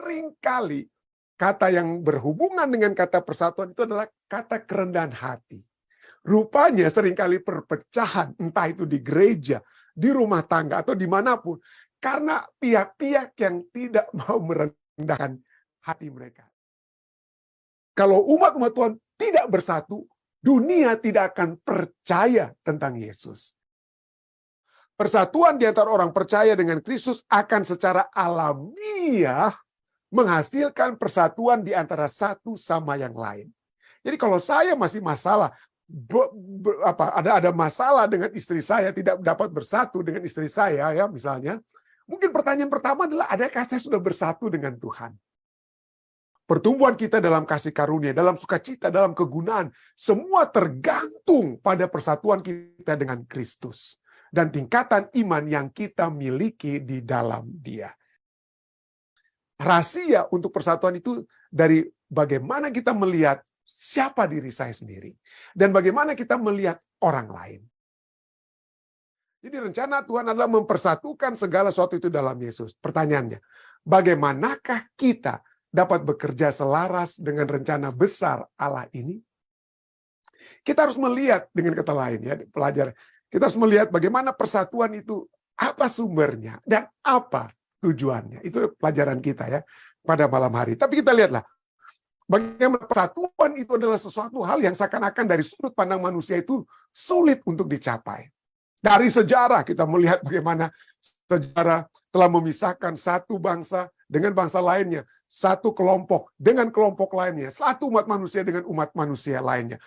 seringkali kata yang berhubungan dengan kata persatuan itu adalah kata kerendahan hati. Rupanya seringkali perpecahan, entah itu di gereja, di rumah tangga, atau dimanapun, karena pihak-pihak yang tidak mau merendahkan hati mereka. Kalau umat-umat Tuhan tidak bersatu, dunia tidak akan percaya tentang Yesus. Persatuan di antara orang percaya dengan Kristus akan secara alamiah menghasilkan persatuan di antara satu sama yang lain. Jadi kalau saya masih masalah, ada masalah dengan istri saya, tidak dapat bersatu dengan istri saya, ya misalnya, mungkin pertanyaan pertama adalah, adakah saya sudah bersatu dengan Tuhan? Pertumbuhan kita dalam kasih karunia, dalam sukacita, dalam kegunaan, semua tergantung pada persatuan kita dengan Kristus dan tingkatan iman yang kita miliki di dalam Dia. Rahasia untuk persatuan itu dari bagaimana kita melihat siapa diri saya sendiri dan bagaimana kita melihat orang lain. Jadi rencana Tuhan adalah mempersatukan segala sesuatu itu dalam Yesus. Pertanyaannya, bagaimanakah kita dapat bekerja selaras dengan rencana besar Allah ini? Kita harus melihat dengan kata lain, ya pelajar. Kita harus melihat bagaimana persatuan itu, apa sumbernya dan apa tujuannya. Itu pelajaran kita ya pada malam hari. Tapi kita lihatlah bagaimana persatuan itu adalah sesuatu hal yang seakan-akan dari sudut pandang manusia itu sulit untuk dicapai. Dari sejarah kita melihat bagaimana sejarah telah memisahkan satu bangsa dengan bangsa lainnya, satu kelompok dengan kelompok lainnya, satu umat manusia dengan umat manusia lainnya.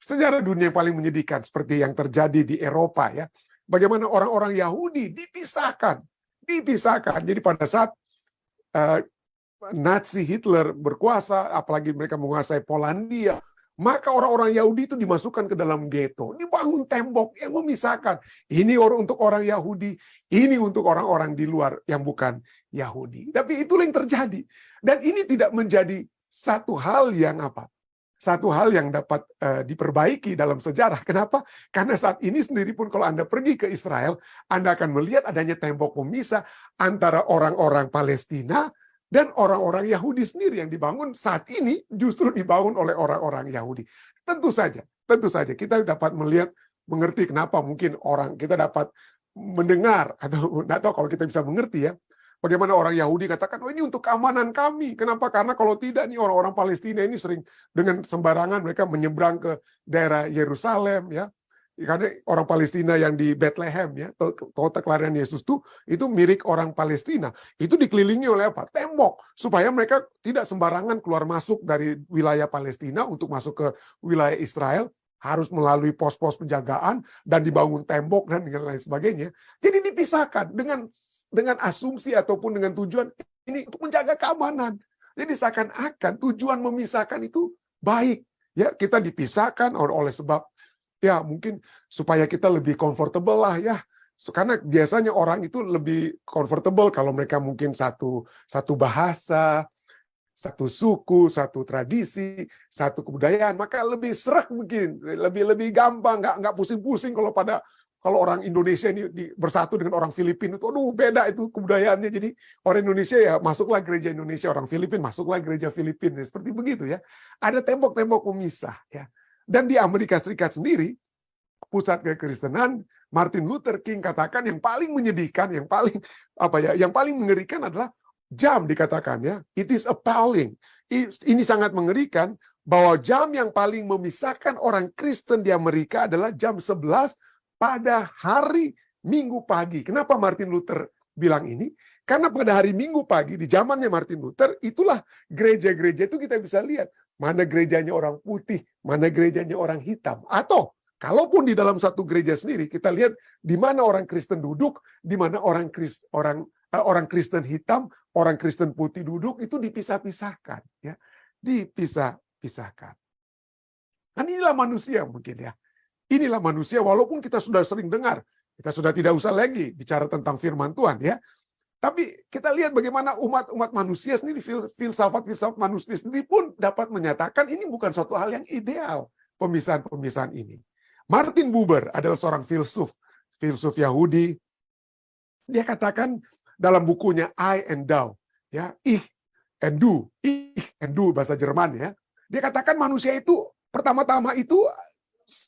Sejarah dunia yang paling menyedihkan seperti yang terjadi di Eropa ya. Bagaimana orang-orang Yahudi dipisahkan. Jadi pada saat Nazi Hitler berkuasa, apalagi mereka menguasai Polandia, maka orang-orang Yahudi itu dimasukkan ke dalam ghetto, dibangun tembok yang memisahkan. Ini untuk orang Yahudi, ini untuk orang-orang di luar yang bukan Yahudi. Tapi itulah yang terjadi. Dan ini tidak menjadi satu hal yang satu hal yang dapat diperbaiki dalam sejarah. Kenapa? Karena saat ini sendiri pun kalau Anda pergi ke Israel, Anda akan melihat adanya tembok pemisah antara orang-orang Palestina dan orang-orang Yahudi sendiri yang dibangun saat ini justru dibangun oleh orang-orang Yahudi. Tentu saja kita dapat mengerti kenapa mungkin kita dapat mendengar atau tidak tahu kalau kita bisa mengerti ya. Bagaimana orang Yahudi katakan, oh ini untuk keamanan kami. Kenapa? Karena kalau tidak nih orang-orang Palestina ini sering dengan sembarangan mereka menyeberang ke daerah Yerusalem ya. Karena orang Palestina yang di Bethlehem ya, kota kelahiran Yesus itu milik orang Palestina. Itu dikelilingi oleh apa? Tembok supaya mereka tidak sembarangan keluar masuk dari wilayah Palestina untuk masuk ke wilayah Israel, harus melalui pos-pos penjagaan dan dibangun tembok dan lain sebagainya. Jadi dipisahkan dengan asumsi ataupun dengan tujuan ini untuk menjaga keamanan. Jadi seakan-akan tujuan memisahkan itu baik. Ya, kita dipisahkan oleh sebab ya mungkin supaya kita lebih comfortable lah ya. Karena biasanya orang itu lebih comfortable kalau mereka mungkin satu bahasa, satu suku, satu tradisi, satu kebudayaan, maka lebih serak mungkin, lebih gampang, nggak pusing-pusing kalau orang Indonesia ini bersatu dengan orang Filipina itu, aduh beda itu kebudayaannya. Jadi orang Indonesia ya masuklah gereja Indonesia, orang Filipina masuklah gereja Filipina, seperti begitu ya. Ada tembok-tembok pemisah ya. Dan di Amerika Serikat sendiri, pusat kekristenan, Martin Luther King katakan yang paling menyedihkan, yang paling mengerikan adalah jam dikatakan ya. It is appalling. Ini sangat mengerikan bahwa jam yang paling memisahkan orang Kristen di Amerika adalah jam 11 pada hari Minggu pagi. Kenapa Martin Luther bilang ini? Karena pada hari Minggu pagi, di zamannya Martin Luther, itulah gereja-gereja itu kita bisa lihat. Mana gerejanya orang putih, mana gerejanya orang hitam. Atau, kalaupun di dalam satu gereja sendiri, kita lihat di mana orang Kristen duduk, di mana orang Kristen hitam, orang Kristen putih duduk, itu dipisah-pisahkan. Ya. Dipisah-pisahkan. Dan inilah manusia mungkin ya. Inilah manusia, walaupun kita sudah sering dengar, kita sudah tidak usah lagi bicara tentang firman Tuhan ya. Tapi kita lihat bagaimana umat manusia sendiri, filsafat manusia sendiri pun dapat menyatakan ini bukan suatu hal yang ideal, pemisahan-pemisahan ini. Martin Buber adalah seorang filsuf Yahudi. Dia katakan dalam bukunya I and Thou, Ya, ich and du bahasa Jerman ya. Dia katakan manusia itu pertama-tama itu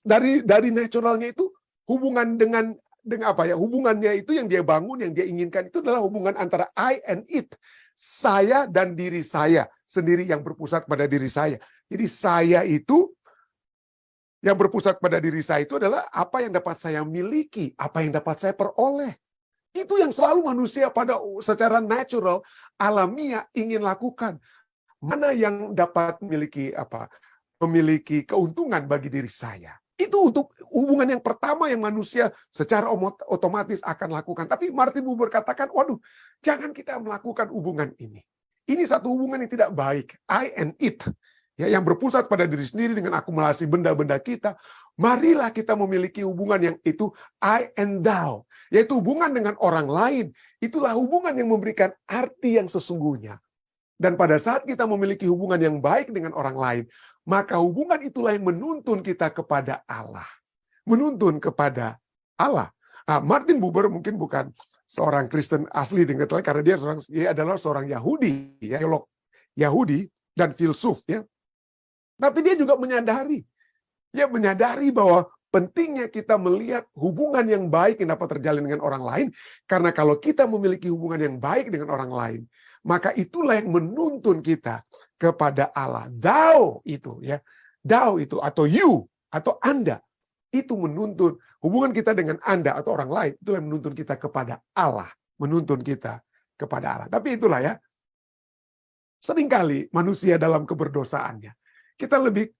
dari naturalnya itu hubungan dengan apa ya? Hubungannya itu yang dia bangun, yang dia inginkan itu adalah hubungan antara I and it. Saya dan diri saya sendiri yang berpusat pada diri saya. Jadi saya itu yang berpusat pada diri saya itu adalah apa yang dapat saya miliki, apa yang dapat saya peroleh. Itu yang selalu manusia pada secara natural, alamiah ingin lakukan. Mana yang dapat memiliki keuntungan bagi diri saya. Itu untuk hubungan yang pertama yang manusia secara otomatis akan lakukan. Tapi Martin Buber katakan, waduh, jangan kita melakukan hubungan ini. Ini satu hubungan yang tidak baik. I and it. Ya, yang berpusat pada diri sendiri dengan akumulasi benda-benda kita. Marilah kita memiliki hubungan yang itu I and thou. Yaitu hubungan dengan orang lain. Itulah hubungan yang memberikan arti yang sesungguhnya. Dan pada saat kita memiliki hubungan yang baik dengan orang lain, maka hubungan itulah yang menuntun kita kepada Allah. Menuntun kepada Allah. Nah, Martin Buber mungkin bukan seorang Kristen asli dengan karena dia adalah seorang Yahudi, ya, teolog Yahudi dan filsuf, ya. Tapi dia juga menyadari bahwa pentingnya kita melihat hubungan yang baik yang dapat terjalin dengan orang lain, karena kalau kita memiliki hubungan yang baik dengan orang lain, maka itulah yang menuntun kita kepada Allah. Thou itu, ya, thou itu atau you atau Anda itu menuntun hubungan kita dengan Anda atau orang lain, itulah yang menuntun kita kepada Allah, menuntun kita kepada Allah. Tapi itulah ya, seringkali manusia dalam keberdosaannya kita lebih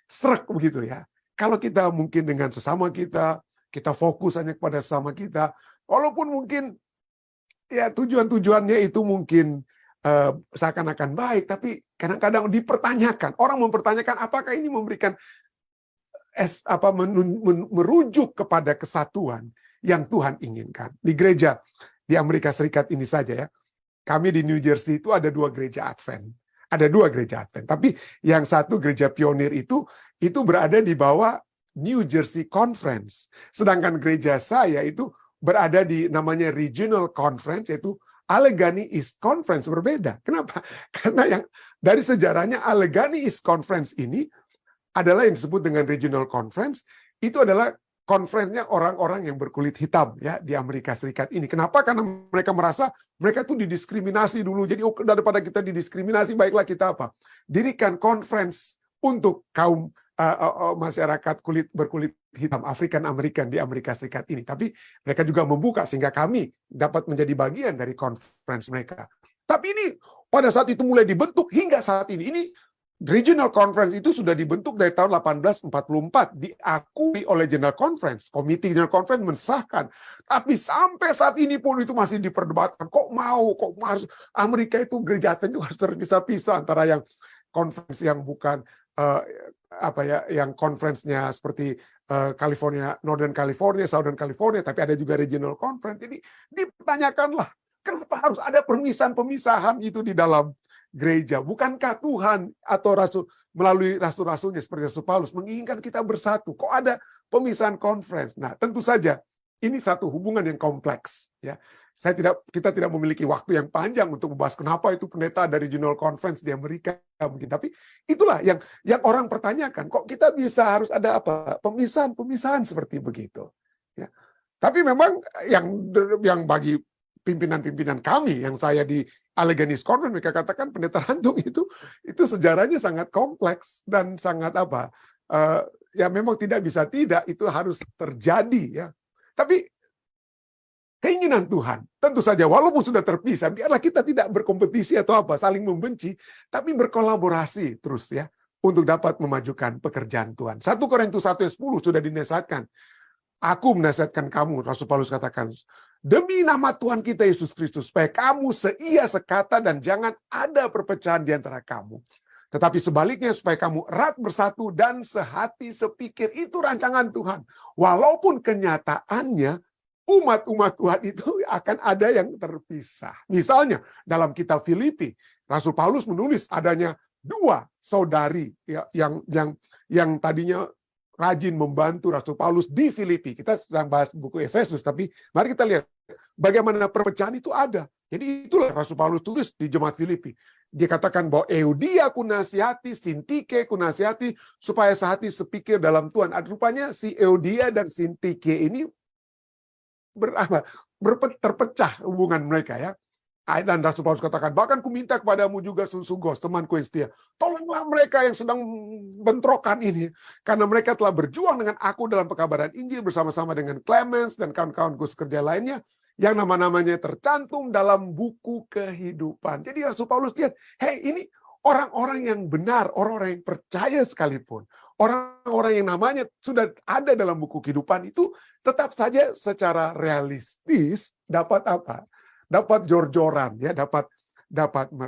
srek begitu ya. Kalau kita mungkin dengan sesama kita fokus hanya kepada sesama kita, walaupun mungkin ya tujuannya itu mungkin seakan-akan baik, tapi kadang-kadang dipertanyakan. Orang mempertanyakan apakah ini memberikan merujuk kepada kesatuan yang Tuhan inginkan. Di gereja di Amerika Serikat ini saja ya. Kami di New Jersey itu ada 2 gereja Advent. Ada 2 gereja Advent, tapi yang satu gereja pionir itu berada di bawah New Jersey Conference. Sedangkan gereja saya itu berada di namanya Regional Conference, yaitu Allegheny East Conference, berbeda. Kenapa? Karena yang dari sejarahnya Allegheny East Conference ini adalah yang disebut dengan Regional Conference, itu adalah konferensinya orang-orang yang berkulit hitam ya di Amerika Serikat ini. Kenapa? Karena mereka merasa mereka itu didiskriminasi dulu. Jadi daripada kita didiskriminasi, baiklah kita dirikan conference untuk kaum masyarakat berkulit hitam African American di Amerika Serikat ini. Tapi mereka juga membuka sehingga kami dapat menjadi bagian dari conference mereka. Tapi ini pada saat itu mulai dibentuk hingga saat ini. Ini Regional Conference itu sudah dibentuk dari tahun 1844, diakui oleh General Conference. Komite General Conference mensahkan. Tapi sampai saat ini pun itu masih diperdebatkan. Kok harus Amerika itu gereja Advent itu harus terpisah-pisah antara yang conference yang bukan yang conference-nya seperti California, Northern California, Southern California, tapi ada juga Regional Conference. Jadi dipertanyakanlah, kenapa harus ada pemisahan itu di dalam gereja? Bukankah Tuhan atau Rasul melalui rasul-rasulnya seperti Rasul Paulus menginginkan kita bersatu? Kok ada pemisahan conference? Nah, tentu saja ini satu hubungan yang kompleks. Ya, kita tidak memiliki waktu yang panjang untuk membahas kenapa itu pendeta dari Regional Conference di Amerika mungkin. Tapi itulah yang orang pertanyakan. Kok kita bisa harus ada pemisahan seperti begitu? Ya, tapi memang yang bagi pimpinan-pimpinan kami yang saya di Allegheny Conference, mereka katakan pendeta Rantung itu sejarahnya sangat kompleks dan sangat ya memang tidak bisa tidak, itu harus terjadi ya. Tapi keinginan Tuhan tentu saja walaupun sudah terpisah, biarlah kita tidak berkompetisi atau saling membenci, tapi berkolaborasi terus ya untuk dapat memajukan pekerjaan Tuhan. 1 Korintus 1:10 sudah dinasihatkan. Aku menasihatkan kamu, Rasul Paulus katakan, demi nama Tuhan kita Yesus Kristus, supaya kamu seia sekata dan jangan ada perpecahan di antara kamu. Tetapi sebaliknya supaya kamu erat bersatu dan sehati sepikir. Itu rancangan Tuhan. Walaupun kenyataannya umat-umat Tuhan itu akan ada yang terpisah. Misalnya dalam kitab Filipi, Rasul Paulus menulis adanya 2 saudari ya, yang tadinya rajin membantu Rasul Paulus di Filipi. Kita sedang bahas buku Efesus, tapi mari kita lihat bagaimana perpecahan itu ada. Jadi itulah Rasul Paulus tulis di jemaat Filipi. Dia katakan bahwa Euodia ku nasihati, Sintike ku nasihati, supaya sehati sepikir dalam Tuhan. Rupanya si Euodia dan Sintike ini terpecah hubungan mereka ya. Dan Rasul Paulus katakan, bahkan ku minta kepadamu juga Sungos, temanku yang setia, tolonglah mereka yang sedang bentrokan ini, karena mereka telah berjuang dengan aku dalam pekabaran Injil bersama-sama dengan Clemens dan kawan-kawanku sekerja lainnya, yang nama-namanya tercantum dalam buku kehidupan. Jadi Rasul Paulus lihat, hey, ini orang-orang yang benar, orang-orang yang percaya sekalipun, orang-orang yang namanya sudah ada dalam buku kehidupan itu tetap saja secara realistis dapat apa? Dapat jor-joran, ya, dapat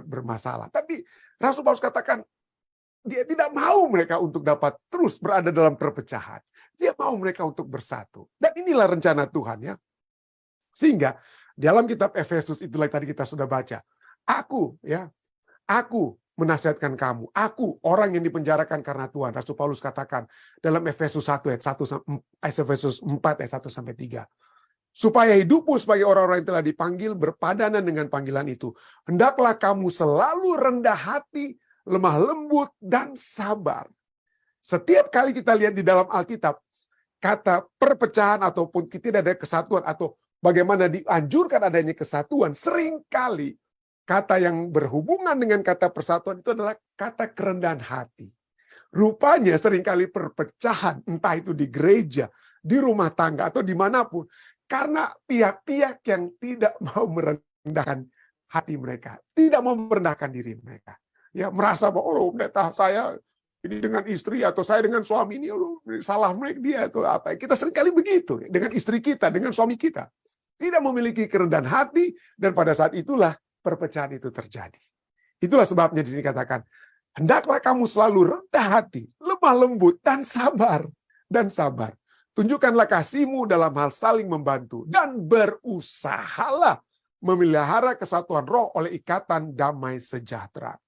bermasalah. Tapi Rasul Paulus katakan dia tidak mau mereka untuk dapat terus berada dalam perpecahan. Dia mau mereka untuk bersatu. Dan inilah rencana Tuhan, ya. Sehingga dalam kitab Efesus itulah tadi kita sudah baca. Aku menasihatkan kamu. Aku orang yang dipenjarakan karena Tuhan. Rasul Paulus katakan dalam Efesus 1 ayat 1 Efesus 4 ayat 1 sampai 3. Supaya hidupmu sebagai orang-orang yang telah dipanggil berpadanan dengan panggilan itu. Hendaklah kamu selalu rendah hati, lemah lembut, dan sabar. Setiap kali kita lihat di dalam Alkitab, kata perpecahan ataupun tidak ada kesatuan atau bagaimana dianjurkan adanya kesatuan, seringkali kata yang berhubungan dengan kata persatuan itu adalah kata kerendahan hati. Rupanya seringkali perpecahan, entah itu di gereja, di rumah tangga, atau dimanapun, karena pihak-pihak yang tidak mau merendahkan hati mereka, tidak mau merendahkan diri mereka, ya merasa bahwa pendeta saya ini dengan istri atau saya dengan suami ini salah mereka dia atau apa. Kita seringkali begitu dengan istri kita, dengan suami kita, tidak memiliki kerendahan hati, dan pada saat itulah perpecahan itu terjadi. Itulah sebabnya di sini katakan, hendaklah kamu selalu rendah hati, lemah lembut, dan sabar. Tunjukkanlah kasihmu dalam hal saling membantu, dan berusahalah memelihara kesatuan roh oleh ikatan damai sejahtera.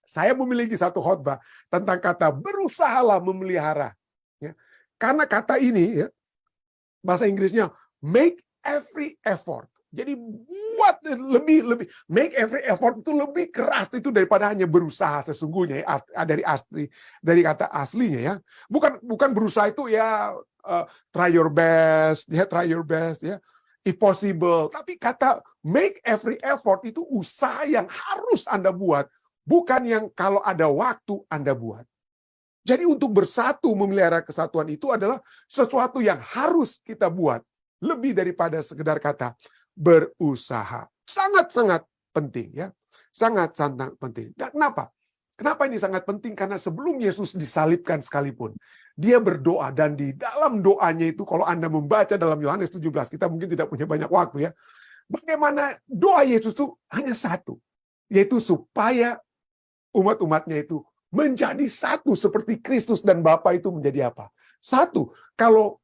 Saya memiliki satu khotbah tentang kata berusahalah memelihara. Ya. Karena kata ini, ya, bahasa Inggrisnya make every effort. Jadi buat lebih make every effort itu lebih keras itu daripada hanya berusaha sesungguhnya, ya, dari kata aslinya, ya. Bukan berusaha itu ya try your best, ya, if possible. Tapi kata make every effort itu usaha yang harus Anda buat, bukan yang kalau ada waktu Anda buat. Jadi untuk bersatu, memelihara kesatuan itu adalah sesuatu yang harus kita buat, lebih daripada sekedar kata berusaha. Sangat-sangat penting, ya. Sangat-sangat penting. Dan kenapa? Kenapa ini sangat penting? Karena sebelum Yesus disalibkan sekalipun, dia berdoa, dan di dalam doanya itu kalau Anda membaca dalam Yohanes 17, kita mungkin tidak punya banyak waktu, ya. Bagaimana doa Yesus itu hanya satu, yaitu supaya umat-umatnya itu menjadi satu seperti Kristus dan Bapa itu menjadi apa? Satu. Kalau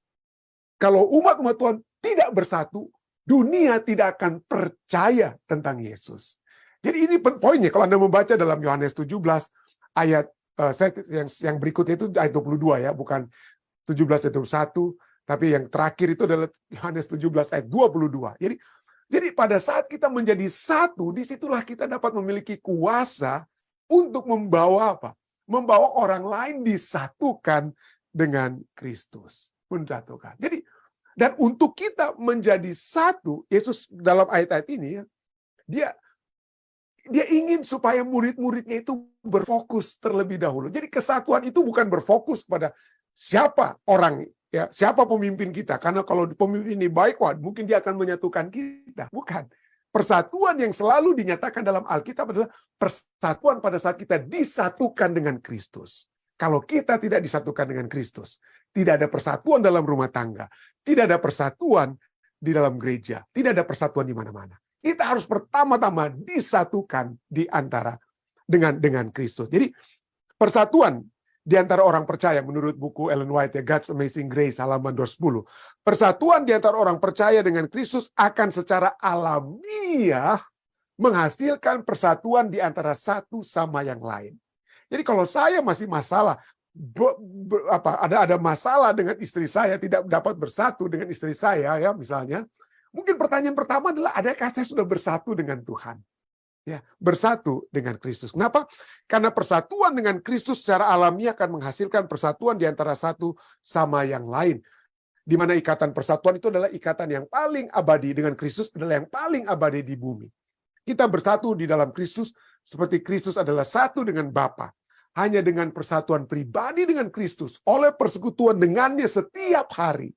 umat-umat Tuhan tidak bersatu, dunia tidak akan percaya tentang Yesus. Jadi ini poinnya kalau Anda membaca dalam Yohanes 17 ayat yang berikutnya itu ayat 22, ya, bukan 17 ayat 21, tapi yang terakhir itu adalah Yohanes 17 ayat 22. Jadi pada saat kita menjadi satu, disitulah kita dapat memiliki kuasa untuk membawa apa? Membawa orang lain disatukan dengan Kristus. Mendatukan. Jadi, dan untuk kita menjadi satu, Yesus dalam ayat-ayat ini, ya, dia ingin supaya murid-muridnya itu berfokus terlebih dahulu. Jadi kesatuan itu bukan berfokus pada siapa orang, ya, siapa pemimpin kita. Karena kalau pemimpin ini baik, mungkin dia akan menyatukan kita. Bukan. Persatuan yang selalu dinyatakan dalam Alkitab adalah persatuan pada saat kita disatukan dengan Kristus. Kalau kita tidak disatukan dengan Kristus, tidak ada persatuan dalam rumah tangga, tidak ada persatuan di dalam gereja, tidak ada persatuan di mana-mana. Kita harus pertama-tama disatukan di antara dengan Kristus. Jadi persatuan di antara orang percaya menurut buku Ellen White, ya, God's Amazing Grace halaman 210. Persatuan di antara orang percaya dengan Kristus akan secara alamiah menghasilkan persatuan di antara satu sama yang lain. Jadi kalau saya masih masalah ada masalah dengan istri saya, tidak dapat bersatu dengan istri saya, ya, misalnya, Mungkin pertanyaan pertama adalah, adakah saya sudah bersatu dengan Tuhan? Ya, bersatu dengan Kristus. Kenapa? Karena persatuan dengan Kristus secara alamiah akan menghasilkan persatuan di antara satu sama yang lain. Di mana ikatan persatuan itu adalah ikatan yang paling abadi dengan Kristus, adalah yang paling abadi di bumi. Kita bersatu di dalam Kristus seperti Kristus adalah satu dengan Bapa. Hanya dengan persatuan pribadi dengan Kristus, oleh persekutuan dengannya setiap hari,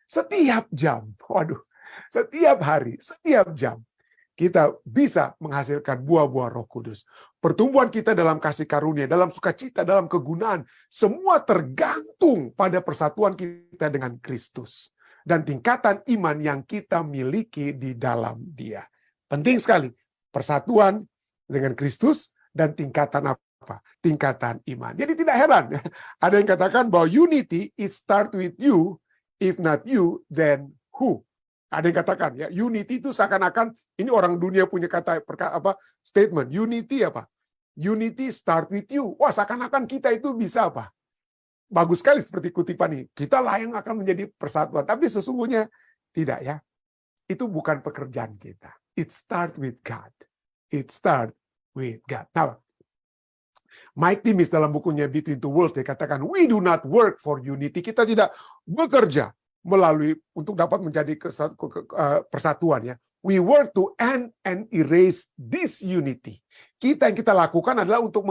setiap jam. Waduh. Setiap hari, setiap jam, kita bisa menghasilkan buah-buah Roh Kudus. Pertumbuhan kita dalam kasih karunia, dalam sukacita, dalam kegunaan, semua tergantung pada persatuan kita dengan Kristus. Dan tingkatan iman yang kita miliki di dalam Dia. Penting sekali, persatuan dengan Kristus dan tingkatan apa? Tingkatan iman. Jadi tidak heran, ada yang katakan bahwa unity, it start with you, if not you, then who? Ada yang katakan ya, unity itu seakan-akan ini orang dunia punya statement. Unity apa? Unity start with you. Wah, seakan-akan kita itu bisa apa? Bagus sekali seperti kutipan ini. Kita lah yang akan menjadi persatuan, tapi sesungguhnya tidak ya. Itu bukan pekerjaan kita. It start with God. It start with God. Nah, Mike Timmis dalam bukunya Between Two Worlds dia katakan, we do not work for unity. Kita tidak bekerja melalui untuk dapat menjadi persatuan ya. We work to end and erase this unity. Yang kita lakukan adalah untuk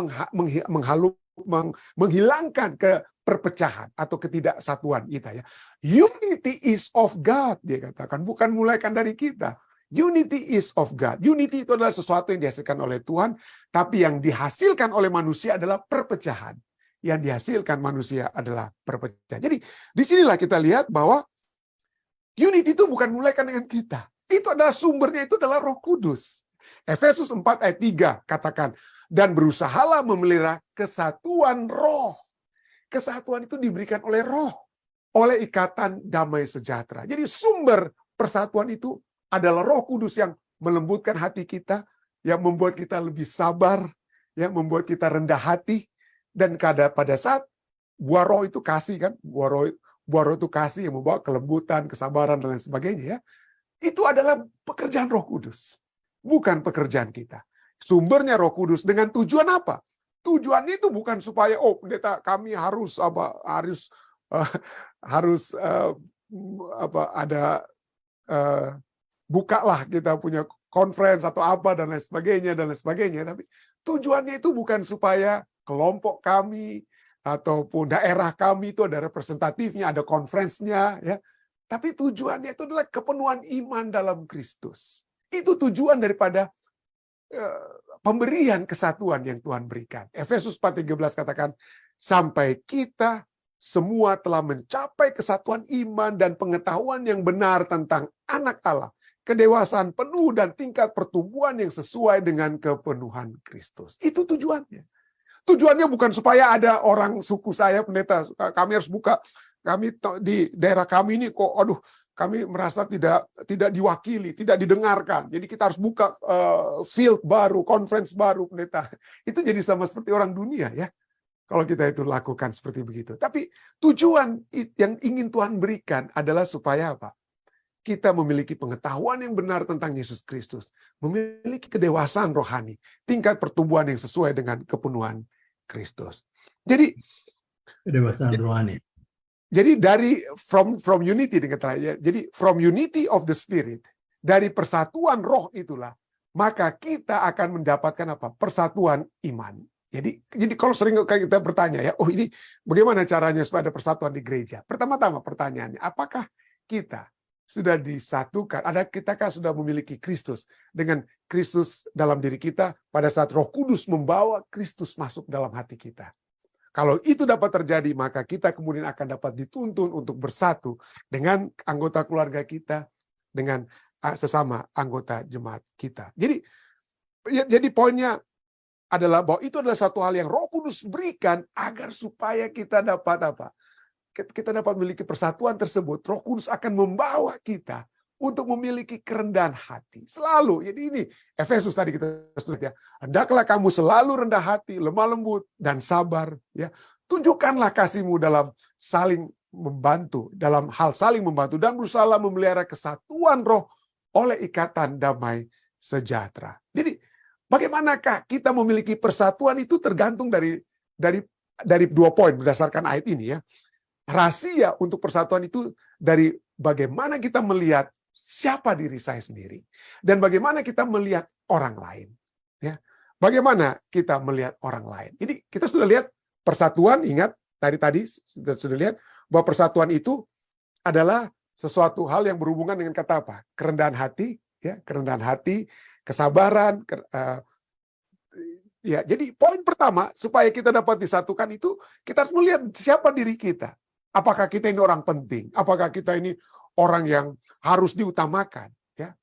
menghilangkan perpecahan atau ketidaksatuan kita ya. Unity is of God, dia katakan, bukan mulaikan dari kita. Unity is of God. Unity itu adalah sesuatu yang dihasilkan oleh Tuhan, tapi yang dihasilkan oleh manusia adalah perpecahan. Yang dihasilkan manusia adalah perpecahan. Jadi disinilah kita lihat bahwa unity itu bukan mulaikan dengan kita. Itu adalah sumbernya, itu adalah Roh Kudus. Efesus 4 ayat 3 katakan, dan berusahalah memelihara kesatuan roh. Kesatuan itu diberikan oleh roh, oleh ikatan damai sejahtera. Jadi sumber persatuan itu adalah Roh Kudus yang melembutkan hati kita, yang membuat kita lebih sabar, yang membuat kita rendah hati. Dan pada saat buah roh itu kasih kan, buah roh itu kasih yang membawa kelembutan, kesabaran dan lain sebagainya ya. Itu adalah pekerjaan Roh Kudus, bukan pekerjaan kita. Sumbernya Roh Kudus dengan tujuan apa? Tujuannya itu bukan supaya pendeta kami harus bukalah kita punya conference atau apa dan lain sebagainya. Tapi tujuannya itu bukan supaya kelompok kami ataupun daerah kami itu ada representatifnya, ada conference-nya ya. Tapi tujuannya itu adalah kepenuhan iman dalam Kristus. Itu tujuan daripada pemberian kesatuan yang Tuhan berikan. Efesus 4:13 katakan, sampai kita semua telah mencapai kesatuan iman dan pengetahuan yang benar tentang anak Allah, kedewasaan penuh dan tingkat pertumbuhan yang sesuai dengan kepenuhan Kristus. Itu tujuannya. Tujuannya bukan supaya ada orang suku saya, pendeta, kami harus buka, kami di daerah kami ini kok, kami merasa tidak diwakili, tidak didengarkan. Jadi kita harus buka field baru, conference baru, pendeta. Itu jadi sama seperti orang dunia ya. Kalau kita itu lakukan seperti begitu. Tapi tujuan yang ingin Tuhan berikan adalah supaya apa? Kita memiliki pengetahuan yang benar tentang Yesus Kristus. Memiliki kedewasaan rohani. Tingkat pertumbuhan yang sesuai dengan kepenuhan Kristus. Jadi kedewasaan rohani. Jadi dari from unity dengan terakhir. Jadi from unity of the spirit, dari persatuan roh itulah, maka kita akan mendapatkan apa? Persatuan iman. Jadi kalau sering kita bertanya ya, ini bagaimana caranya supaya ada persatuan di gereja? Pertama-tama pertanyaannya, apakah kita sudah disatukan? Kitakah sudah memiliki Kristus? Dengan Kristus dalam diri kita pada saat Roh Kudus membawa Kristus masuk dalam hati kita. Kalau itu dapat terjadi, maka kita kemudian akan dapat dituntun untuk bersatu dengan anggota keluarga kita, dengan sesama anggota jemaat kita. Jadi poinnya adalah bahwa itu adalah satu hal yang Roh Kudus berikan agar supaya kita dapat apa? Kita dapat memiliki persatuan tersebut. Roh Kudus akan membawa kita untuk memiliki kerendahan hati. Selalu. Jadi ini Efesus tadi kita sudah ya. Hendaklah kamu selalu rendah hati, lemah lembut dan sabar ya. Tunjukkanlah kasihmu dalam saling membantu, dalam hal saling membantu dan berusaha memelihara kesatuan roh oleh ikatan damai sejahtera. Jadi bagaimanakah kita memiliki persatuan itu tergantung dari 2 poin berdasarkan ayat ini ya. Rahasia untuk persatuan itu dari bagaimana kita melihat siapa diri saya sendiri dan bagaimana kita melihat orang lain. Ya, bagaimana kita melihat orang lain. Jadi kita sudah lihat persatuan, ingat tadi sudah lihat bahwa persatuan itu adalah sesuatu hal yang berhubungan dengan kata apa? Kerendahan hati, ya, kerendahan hati, kesabaran. Ya, jadi poin pertama supaya kita dapat disatukan itu kita harus melihat siapa diri kita. Apakah kita ini orang penting? Apakah kita ini orang yang harus diutamakan? Ya,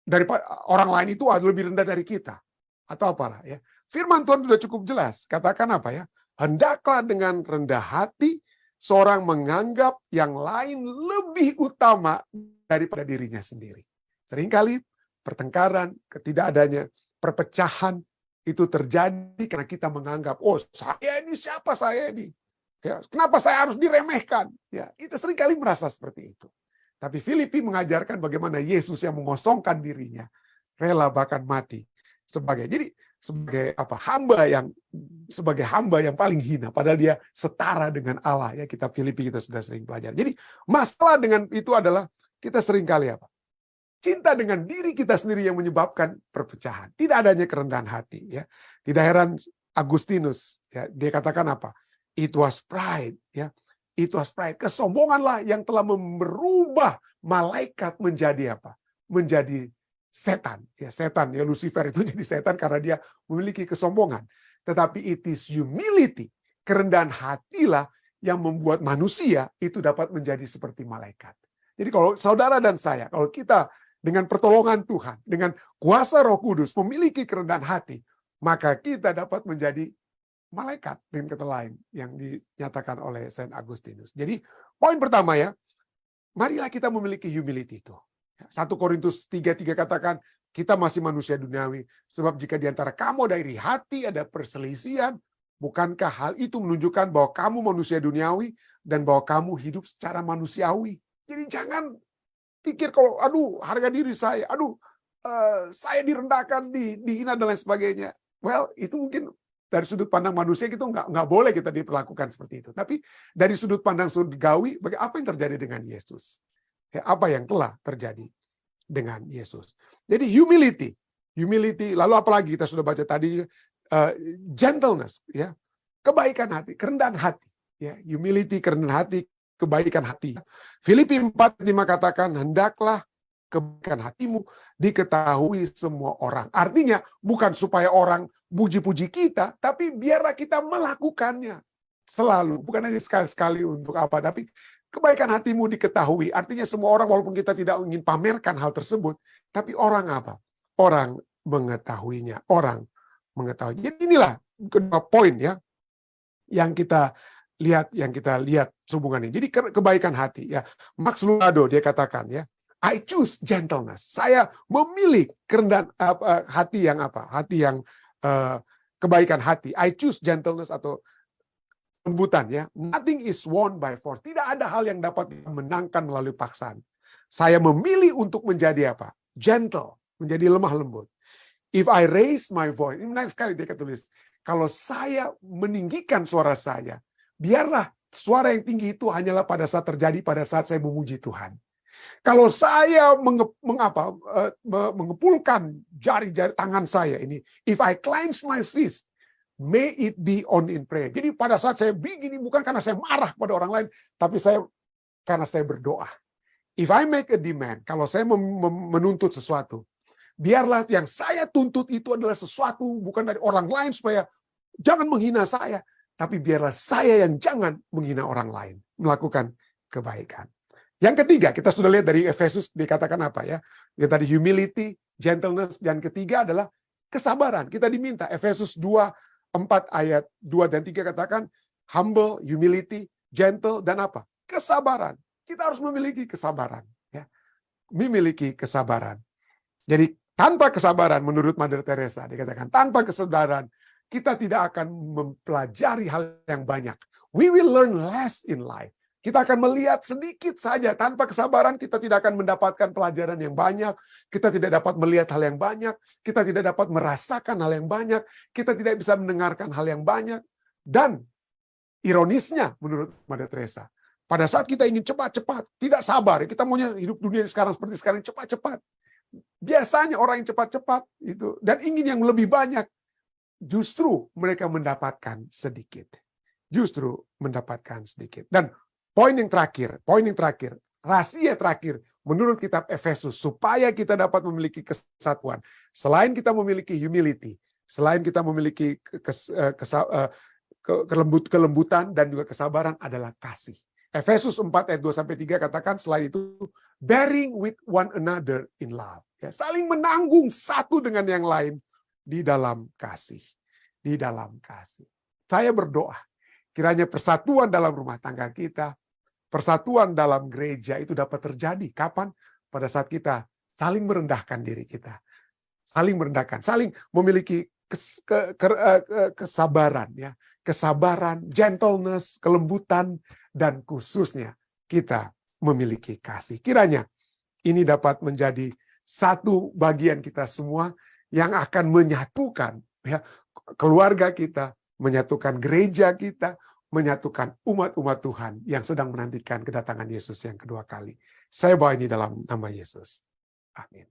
daripada orang lain itu lebih rendah dari kita atau apalah ya. Firman Tuhan sudah cukup jelas. Katakan apa ya? Hendaklah dengan rendah hati seorang menganggap yang lain lebih utama daripada dirinya sendiri. Seringkali pertengkaran, ketidakadanya perpecahan itu terjadi karena kita menganggap, oh saya ini siapa saya ini? Ya, kenapa saya harus diremehkan? Ya, itu seringkali merasa seperti itu. Tapi Filipi mengajarkan bagaimana Yesus yang mengosongkan dirinya, rela bahkan mati sebagai hamba yang paling hina, padahal dia setara dengan Allah. Ya, kitab Filipi kita sudah sering belajar. Jadi masalah dengan itu adalah kita seringkali cinta dengan diri kita sendiri yang menyebabkan perpecahan. Tidak adanya kerendahan hati. Ya, tidak heran Agustinus, ya, dia katakan apa? It was pride, ya. It was pride. Kesombonganlah yang telah merubah malaikat menjadi apa? Menjadi setan. Ya, setan, ya, Lucifer itu jadi setan karena dia memiliki kesombongan. Tetapi it is humility, kerendahan hatilah yang membuat manusia itu dapat menjadi seperti malaikat. Jadi kalau saudara dan saya, kalau kita dengan pertolongan Tuhan, dengan kuasa Roh Kudus memiliki kerendahan hati, maka kita dapat menjadi malaikat dengan kata lain yang dinyatakan oleh Saint Agustinus. Jadi poin pertama ya, marilah kita memiliki humility itu. 1 Korintus 3:3 katakan, kita masih manusia duniawi, sebab jika di antara kamu dari hati ada perselisihan, bukankah hal itu menunjukkan bahwa kamu manusia duniawi dan bahwa kamu hidup secara manusiawi? Jadi jangan pikir kalau harga diri saya, saya direndahkan, dihina dan lain sebagainya. Well, itu mungkin dari sudut pandang manusia itu nggak boleh kita diperlakukan seperti itu. Tapi dari sudut pandang surgawi, apa yang terjadi dengan Yesus? Ya, apa yang telah terjadi dengan Yesus? Jadi humility, lalu apalagi kita sudah baca tadi, gentleness, ya, kebaikan hati, kerendahan hati, ya, humility, kerendahan hati, kebaikan hati. Filipi 4:5 katakan, hendaklah kebaikan hatimu diketahui semua orang. Artinya bukan supaya orang puji-puji kita, tapi biarlah kita melakukannya selalu. Bukan hanya sekali-sekali untuk apa, tapi kebaikan hatimu diketahui. Artinya semua orang, walaupun kita tidak ingin pamerkan hal tersebut, tapi orang apa? Orang mengetahuinya. Orang mengetahui. Jadi inilah kedua poin ya yang kita lihat hubungannya. Jadi kebaikan hati ya. Max Lucado dia katakan ya, I choose gentleness. Saya memilih kerendahan hati yang apa? Hati yang kebaikan hati. I choose gentleness atau lembutan ya. Nothing is won by force. Tidak ada hal yang dapat dimenangkan melalui paksaan. Saya memilih untuk menjadi apa? Gentle, menjadi lemah lembut. If I raise my voice, ini menarik sekali dia tulis. Kalau saya meninggikan suara saya, biarlah suara yang tinggi itu hanyalah pada saat terjadi pada saat saya memuji Tuhan. Kalau saya mengepulkan jari-jari tangan saya ini, if I clench my fist, may it be on in prayer. Jadi pada saat saya begini bukan karena saya marah pada orang lain, tapi karena saya berdoa. If I make a demand, kalau saya menuntut sesuatu, biarlah yang saya tuntut itu adalah sesuatu bukan dari orang lain supaya jangan menghina saya, tapi biarlah saya yang jangan menghina orang lain, melakukan kebaikan. Yang ketiga, kita sudah lihat dari Efesus dikatakan apa ya? Yang tadi humility, gentleness, dan ketiga adalah kesabaran. Kita diminta Efesus 2:4 ayat 2 dan 3 katakan humble, humility, gentle, dan apa? Kesabaran. Kita harus memiliki kesabaran, ya. Memiliki kesabaran. Jadi tanpa kesabaran, menurut Mother Teresa dikatakan tanpa kesabaran kita tidak akan mempelajari hal yang banyak. We will learn less in life. Kita akan melihat sedikit saja. Tanpa kesabaran kita tidak akan mendapatkan pelajaran yang banyak. Kita tidak dapat melihat hal yang banyak. Kita tidak dapat merasakan hal yang banyak. Kita tidak bisa mendengarkan hal yang banyak. Dan ironisnya menurut Mother Teresa, pada saat kita ingin cepat-cepat, tidak sabar. Kita maunya hidup dunia sekarang seperti sekarang, cepat-cepat. Biasanya orang yang cepat-cepat itu dan ingin yang lebih banyak, justru mereka mendapatkan sedikit. Justru mendapatkan sedikit. Dan poin yang terakhir, rahasia terakhir menurut kitab Efesus supaya kita dapat memiliki kesatuan. Selain kita memiliki humility, selain kita memiliki kelembutan dan juga kesabaran adalah kasih. Efesus 4 ayat 2-3 katakan selain itu bearing with one another in love. Ya, saling menanggung satu dengan yang lain di dalam kasih. Di dalam kasih. Saya berdoa kiranya persatuan dalam rumah tangga kita, persatuan dalam gereja itu dapat terjadi. Kapan? Pada saat kita saling merendahkan diri kita. Saling merendahkan, saling memiliki kesabaran, ya, kesabaran, gentleness, kelembutan, dan khususnya kita memiliki kasih. Kiranya ini dapat menjadi satu bagian kita semua yang akan menyatukan, ya, keluarga kita, menyatukan gereja kita, menyatukan umat-umat Tuhan yang sedang menantikan kedatangan Yesus yang kedua kali. Saya bawa ini dalam nama Yesus. Amin.